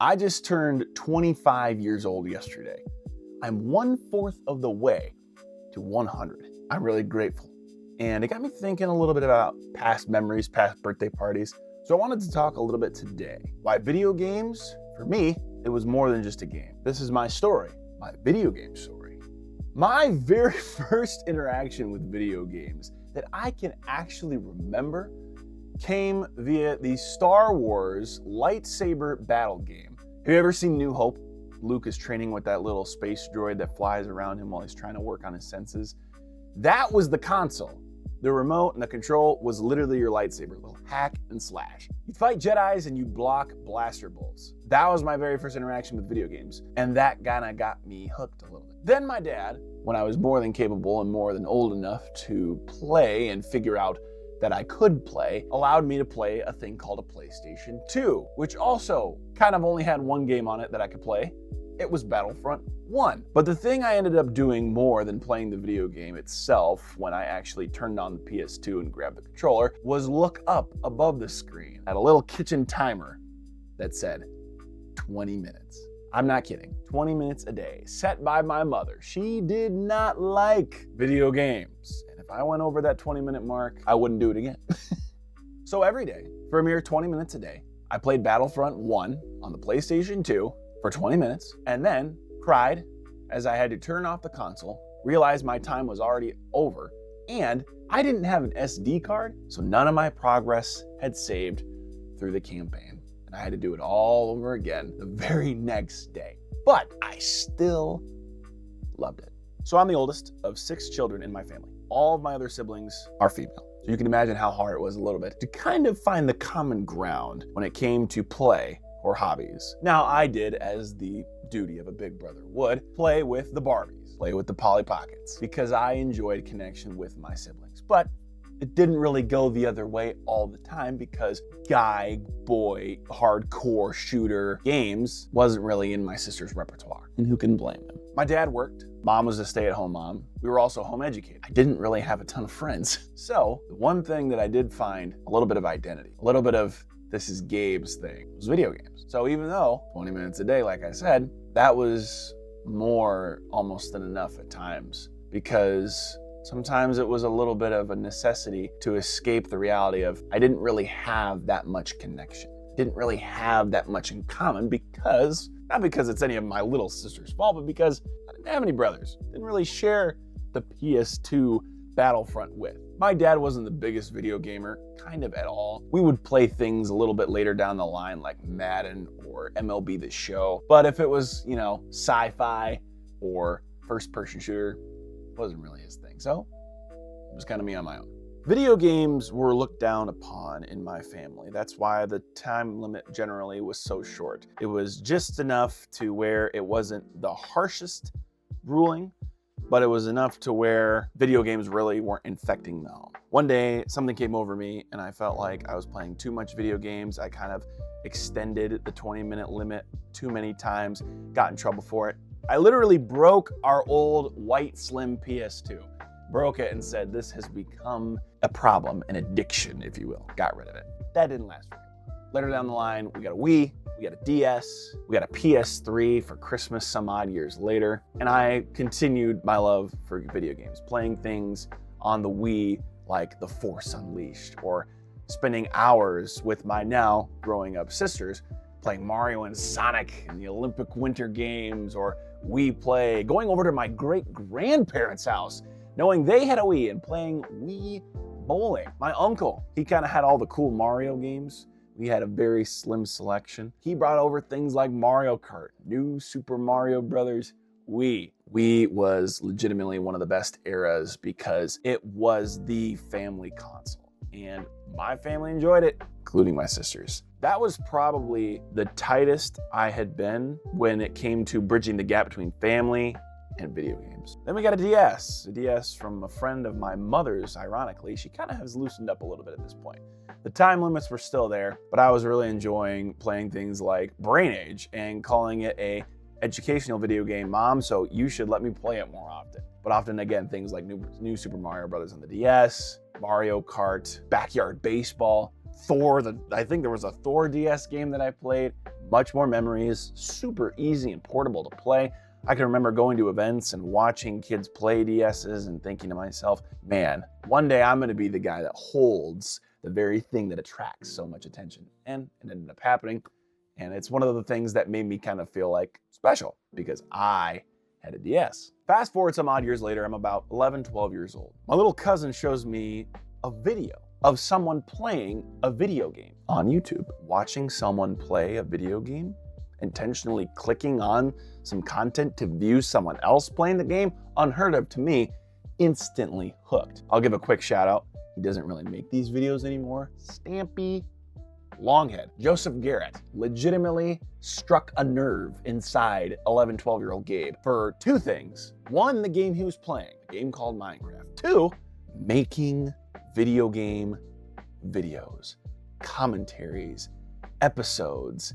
I just turned 25 years old yesterday. I'm 1/4 of the way to 100. I'm really grateful. And it got me thinking a little bit about past memories, past birthday parties. So I wanted to talk a little bit today. Why video games, for me, it was more than just a game. This is my story, my video game story. My very first interaction with video games that I can actually remember came via the Star Wars lightsaber battle game. Have you ever seen New Hope? Luke is training with that little space droid that flies around him while he's trying to work on his senses. That was the console. The remote and the control was literally your lightsaber, little hack and slash. You fight Jedis and you block blaster bolts. That was my very first interaction with video games, and that kinda got me hooked a little bit. Then my dad, when I was more than capable and more than old enough to play and figure out that I could play, allowed me to play a thing called a PlayStation 2, which also kind of only had one game on it that I could play. It was Battlefront 1. But the thing I ended up doing more than playing the video game itself when I actually turned on the PS2 and grabbed the controller was look up above the screen at a little kitchen timer that said 20 minutes. I'm not kidding. 20 minutes a day, set by my mother. She did not like video games. And if I went over that 20-minute mark, I wouldn't do it again. So every day, for a mere 20 minutes a day, I played Battlefront 1 on the PlayStation 2 for 20 minutes, and then cried as I had to turn off the console, realized my time was already over, and I didn't have an SD card, so none of my progress had saved through the campaign. And I had to do it all over again the very next day. But I still loved it. So I'm the oldest of 6 children in my family. All of my other siblings are female. So you can imagine how hard it was a little bit to kind of find the common ground when it came to play or hobbies. Now I did, as the duty of a big brother would, play with the Barbies, play with the Polly Pockets, because I enjoyed connection with my siblings. But it didn't really go the other way all the time because guy, boy, hardcore shooter games wasn't really in my sister's repertoire. And who can blame him? My dad worked. Mom was a stay-at-home mom. We were also home educated. I didn't really have a ton of friends. So the one thing that I did find a little bit of identity, a little bit of this is Gabe's thing, was video games. So even though 20 minutes a day, like I said, that was more almost than enough at times, because sometimes it was a little bit of a necessity to escape the reality of I didn't really have that much connection. Didn't really have that much in common because, not because it's any of my little sister's fault, but because I didn't have any brothers. Didn't really share the PS2 Battlefront with. My dad wasn't the biggest video gamer, kind of at all. We would play things a little bit later down the line like Madden or MLB The Show. But if it was, sci-fi or first-person shooter, it wasn't really his thing. So it was kind of me on my own. Video games were looked down upon in my family. That's why the time limit generally was so short. It was just enough to where it wasn't the harshest ruling, but it was enough to where video games really weren't infecting the home. One day, something came over me and I felt like I was playing too much video games. I kind of extended the 20-minute limit too many times, got in trouble for it. I literally broke our old white slim PS2. Broke it and said, this has become a problem, an addiction, if you will. Got rid of it. That didn't last very long. Later down the line, we got a Wii, we got a DS, we got a PS3 for Christmas some odd years later, and I continued my love for video games, playing things on the Wii like The Force Unleashed, or spending hours with my now growing up sisters playing Mario and Sonic in the Olympic Winter Games, or Wii Play, going over to my great-grandparents' house, knowing they had a Wii and playing Wii bowling. My uncle, he kind of had all the cool Mario games. We had a very slim selection. He brought over things like Mario Kart, New Super Mario Brothers, Wii. Wii was legitimately one of the best eras because it was the family console. And my family enjoyed it, including my sisters. That was probably the tightest I had been when it came to bridging the gap between family and video games. Then we got a DS from a friend of my mother's, ironically. She kind of has loosened up a little bit at this point. The time limits were still there, but I was really enjoying playing things like Brain Age and calling it a educational video game, Mom, so you should let me play it more often. But often, again, things like New Super Mario Brothers on the DS, Mario Kart, Backyard Baseball, I think there was a Thor DS game that I played. Much more memories, super easy and portable to play. I can remember going to events and watching kids play DSs and thinking to myself, man, one day I'm gonna be the guy that holds the very thing that attracts so much attention. And it ended up happening. And it's one of the things that made me kind of feel like special because I had a DS. Fast forward some odd years later, I'm about 11, 12 years old. My little cousin shows me a video of someone playing a video game on YouTube. Watching someone play a video game, intentionally clicking on some content to view someone else playing the game, unheard of to me, instantly hooked. I'll give a quick shout out. He doesn't really make these videos anymore. Stampy Longhead. Joseph Garrett legitimately struck a nerve inside 11, 12-year-old Gabe for two things. One, the game he was playing, a game called Minecraft. Two, making video game videos, commentaries, episodes,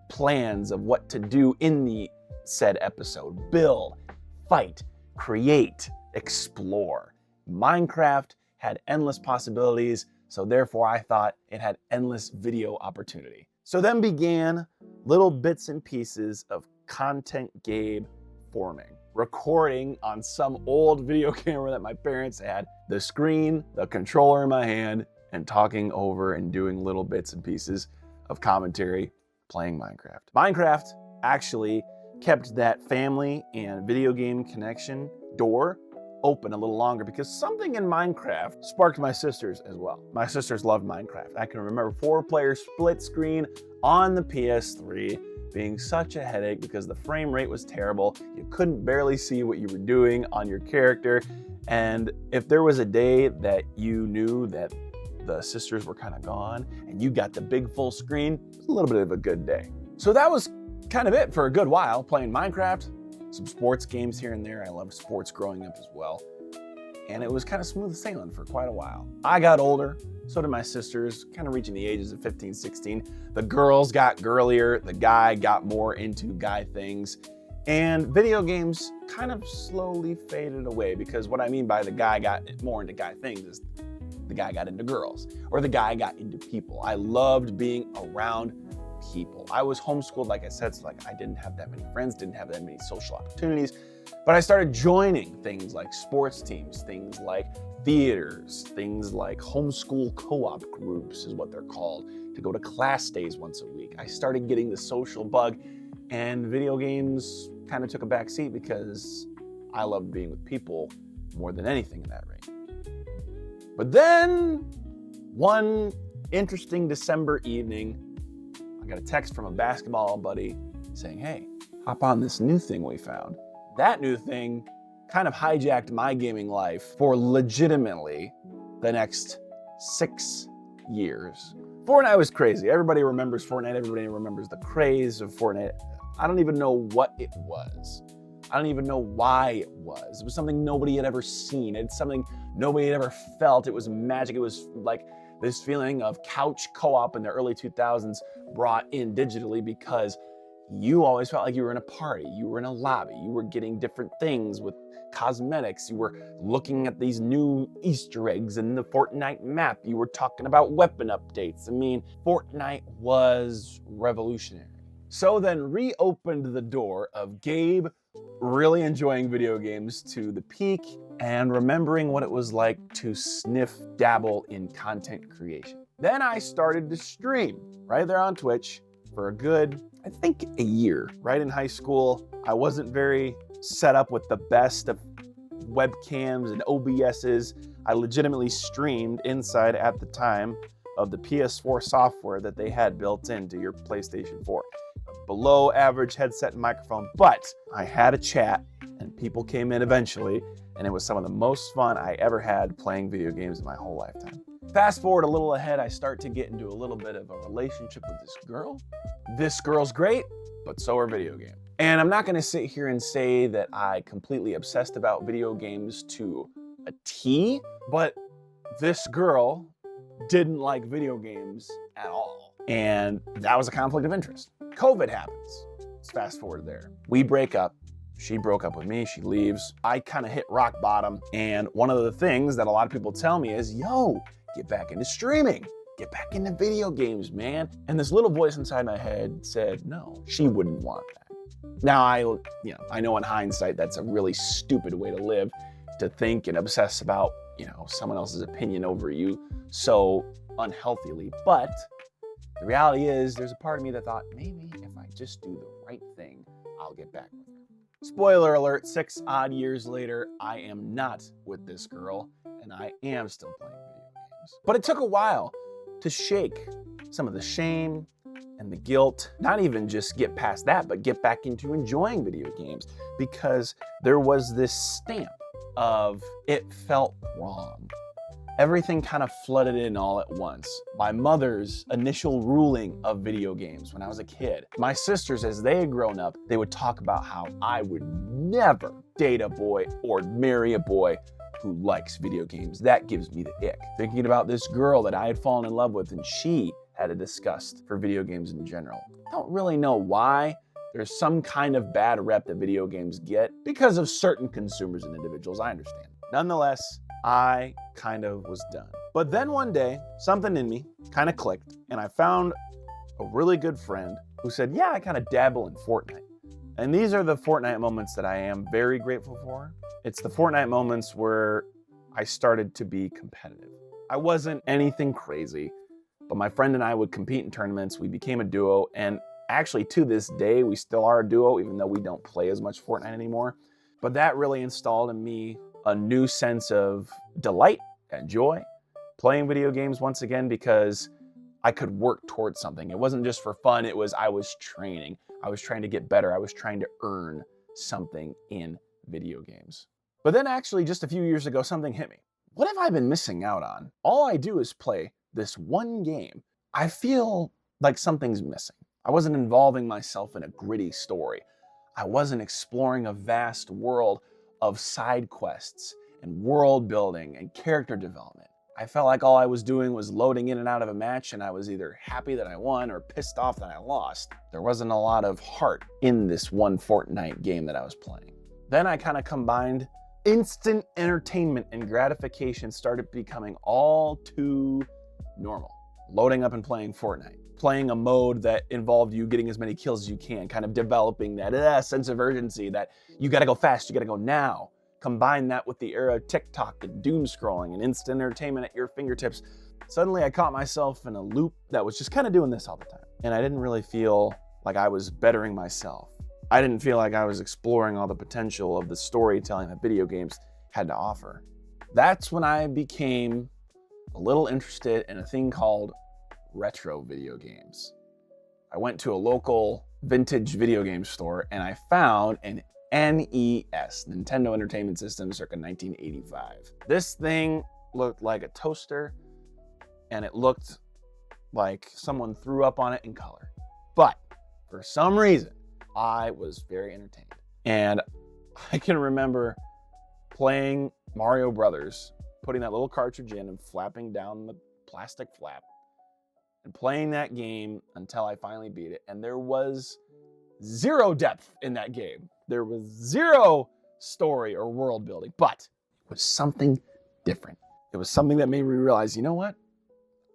plans of what to do in the said episode, build, fight, create, explore. Minecraft had endless possibilities, so therefore I thought it had endless video opportunity. So then began little bits and pieces of content Gabe forming. Recording on some old video camera that my parents had, the screen, the controller in my hand, and talking over and doing little bits and pieces of commentary playing Minecraft. Minecraft actually kept that family and video game connection door open a little longer because something in Minecraft sparked my sisters as well. My sisters loved Minecraft. I can remember 4-player split screen on the PS3 being such a headache because the frame rate was terrible. You couldn't barely see what you were doing on your character. And if there was a day that you knew that the sisters were kind of gone and you got the big full screen, it was a little bit of a good day. So that was kind of it for a good while, playing Minecraft, some sports games here and there. I loved sports growing up as well. And it was kind of smooth sailing for quite a while. I got older, so did my sisters, kind of reaching the ages of 15, 16. The girls got girlier, the guy got more into guy things, and video games kind of slowly faded away because what I mean by the guy got more into guy things is the guy got into girls, or the guy got into people. I loved being around people. I was homeschooled, like I said, so I didn't have that many friends, didn't have that many social opportunities, but I started joining things like sports teams, things like theaters, things like homeschool co-op groups is what they're called, to go to class days once a week. I started getting the social bug, and video games kind of took a back seat because I loved being with people more than anything in that rate. But then, one interesting December evening, I got a text from a basketball buddy saying, hey, hop on this new thing we found. That new thing kind of hijacked my gaming life for legitimately the next 6 years. Fortnite was crazy. Everybody remembers Fortnite. Everybody remembers the craze of Fortnite. I don't even know what it was. I don't even know why it was. It was something nobody had ever seen. It's something nobody had ever felt. It was magic. It was like this feeling of couch co-op in the early 2000s brought in digitally because you always felt like you were in a party, you were in a lobby, you were getting different things with cosmetics, you were looking at these new Easter eggs in the Fortnite map, you were talking about weapon updates. I mean, Fortnite was revolutionary. So then reopened the door of Gabe really enjoying video games to the peak and remembering what it was like to dabble in content creation. Then I started to stream right there on Twitch for a good, I think, a year. Right in high school, I wasn't very set up with the best of webcams and OBSs. I legitimately streamed inside at the time of the PS4 software that they had built into your PlayStation 4. Below average headset and microphone, but I had a chat and people came in eventually, and it was some of the most fun I ever had playing video games in my whole lifetime. Fast forward a little ahead, I start to get into a little bit of a relationship with this girl. This girl's great, but so are video games. And I'm not gonna sit here and say that I completely obsessed about video games to a T, but this girl didn't like video games at all. And that was a conflict of interest. COVID happens. Let's fast forward there. We break up. She broke up with me, she leaves. I kind of hit rock bottom. And one of the things that a lot of people tell me is, yo, get back into streaming. get back into video games, man. And this little voice inside my head said, no, she wouldn't want that. Now I know in hindsight, that's a really stupid way to live, to think and obsess about, someone else's opinion over you so unhealthily. But the reality is there's a part of me that thought, maybe if I just do the right thing, I'll get back with her. Spoiler alert, 6 odd years later, I am not with this girl, and I am still playing video games. But it took a while to shake some of the shame and the guilt, not even just get past that, but get back into enjoying video games, because there was this stamp of it felt wrong. Everything kind of flooded in all at once. My mother's initial ruling of video games when I was a kid. My sisters, as they had grown up, they would talk about how I would never date a boy or marry a boy who likes video games. That gives me the ick. Thinking about this girl that I had fallen in love with and she had a disgust for video games in general. I don't really know why. There's some kind of bad rep that video games get because of certain consumers and individuals, I understand. Nonetheless, I kind of was done. But then one day, something in me kind of clicked, and I found a really good friend who said, yeah, I kind of dabble in Fortnite. And these are the Fortnite moments that I am very grateful for. It's the Fortnite moments where I started to be competitive. I wasn't anything crazy, but my friend and I would compete in tournaments. We became a duo, and actually to this day, we still are a duo, even though we don't play as much Fortnite anymore. But that really installed in me a new sense of delight and joy playing video games once again, because I could work towards something. It wasn't just for fun, it was I was training. I was trying to get better. I was trying to earn something in video games. But then actually just a few years ago, something hit me. What have I been missing out on? All I do is play this one game. I feel like something's missing. I wasn't involving myself in a gritty story. I wasn't exploring a vast world of side quests and world building and character development. I felt like all I was doing was loading in and out of a match, and I was either happy that I won or pissed off that I lost. There wasn't a lot of heart in this one Fortnite game that I was playing. Then I kind of combined instant entertainment and gratification started becoming all too normal. Loading up and playing Fortnite. Playing a mode that involved you getting as many kills as you can, kind of developing that sense of urgency that you gotta go fast, you gotta go now. Combine that with the era of TikTok and doom scrolling and instant entertainment at your fingertips. Suddenly I caught myself in a loop that was just kind of doing this all the time. And I didn't really feel like I was bettering myself. I didn't feel like I was exploring all the potential of the storytelling that video games had to offer. That's when I became a little interested in a thing called retro video games. I went to a local vintage video game store and I found an NES, Nintendo Entertainment System, circa 1985. This thing looked like a toaster and it looked like someone threw up on it in color. But for some reason, I was very entertained. And I can remember playing Mario Brothers, putting that little cartridge in and flapping down the plastic flap and playing that game until I finally beat it. And there was zero depth in that game. There was zero story or world building, but it was something different. It was something that made me realize, you know what?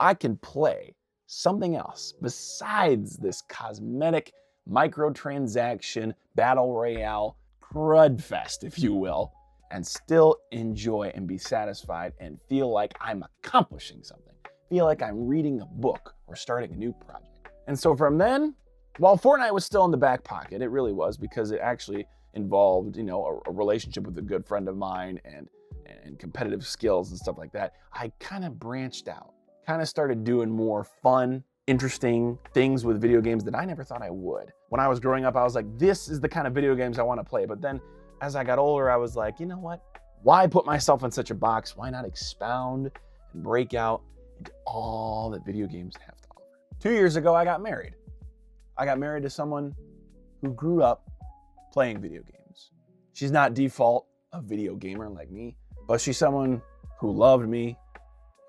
I can play something else besides this cosmetic microtransaction battle royale crud fest, if you will, and still enjoy and be satisfied and feel like I'm accomplishing something. Feel like I'm reading a book or starting a new project. And so from then, while Fortnite was still in the back pocket, it really was, because it actually involved, a relationship with a good friend of mine and competitive skills and stuff like that, I kind of branched out, kind of started doing more fun, interesting things with video games that I never thought I would. When I was growing up, I was like, this is the kind of video games I want to play. But then as I got older, I was like, you know what? Why put myself in such a box? Why not expound and break out into all that video games have to offer? 2 years ago, I got married. I got married to someone who grew up playing video games. She's not default a video gamer like me, but she's someone who loved me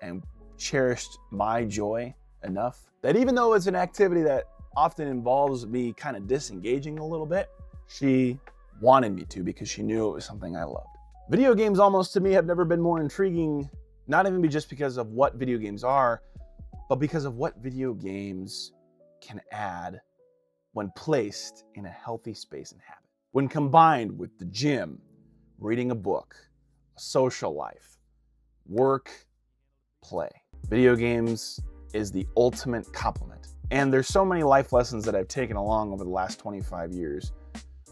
and cherished my joy enough that even though it's an activity that often involves me kind of disengaging a little bit, she wanted me to because she knew it was something I loved. Video games almost to me have never been more intriguing, not even just because of what video games are, but because of what video games can add when placed in a healthy space and habit. When combined with the gym, reading a book, a social life, work, play. Video games is the ultimate complement. And there's so many life lessons that I've taken along over the last 25 years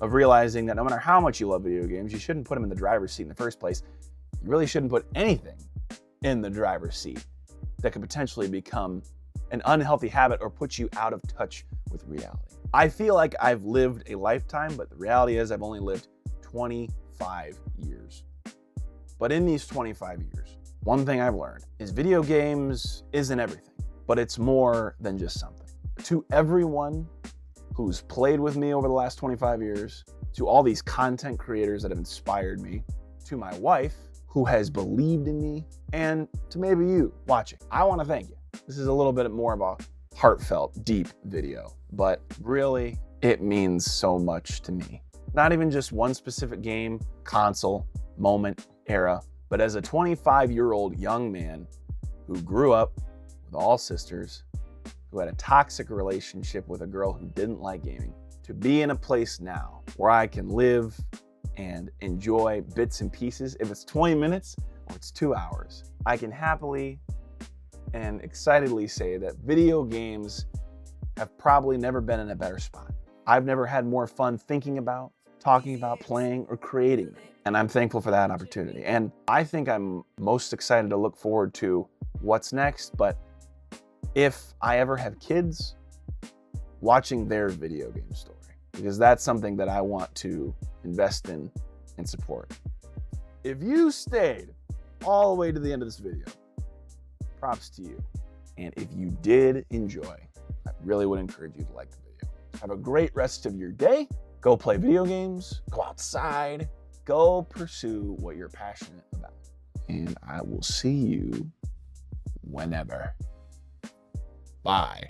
of realizing that no matter how much you love video games, you shouldn't put them in the driver's seat in the first place. You really shouldn't put anything in the driver's seat that could potentially become an unhealthy habit or put you out of touch with reality. I feel like I've lived a lifetime, but the reality is I've only lived 25 years. But in these 25 years, one thing I've learned is video games isn't everything, but it's more than just something. To everyone who's played with me over the last 25 years, to all these content creators that have inspired me, to my wife who has believed in me, and to maybe you watching, I want to thank you. This is a little bit more of a heartfelt, deep video, but really it means so much to me. Not even just one specific game, console, moment, era, but as a 25-year-old young man who grew up with all sisters, who had a toxic relationship with a girl who didn't like gaming, to be in a place now where I can live and enjoy bits and pieces. If it's 20 minutes or it's 2 hours, I can happily and excitedly say that video games have probably never been in a better spot. I've never had more fun thinking about, talking about, playing, or creating them. And I'm thankful for that opportunity. And I think I'm most excited to look forward to what's next, but if I ever have kids, watching their video game story, because that's something that I want to invest in and support. If you stayed all the way to the end of this video, props to you. And if you did enjoy, I really would encourage you to like the video. Have a great rest of your day. Go play video games, go outside, go pursue what you're passionate about. And I will see you whenever. Bye.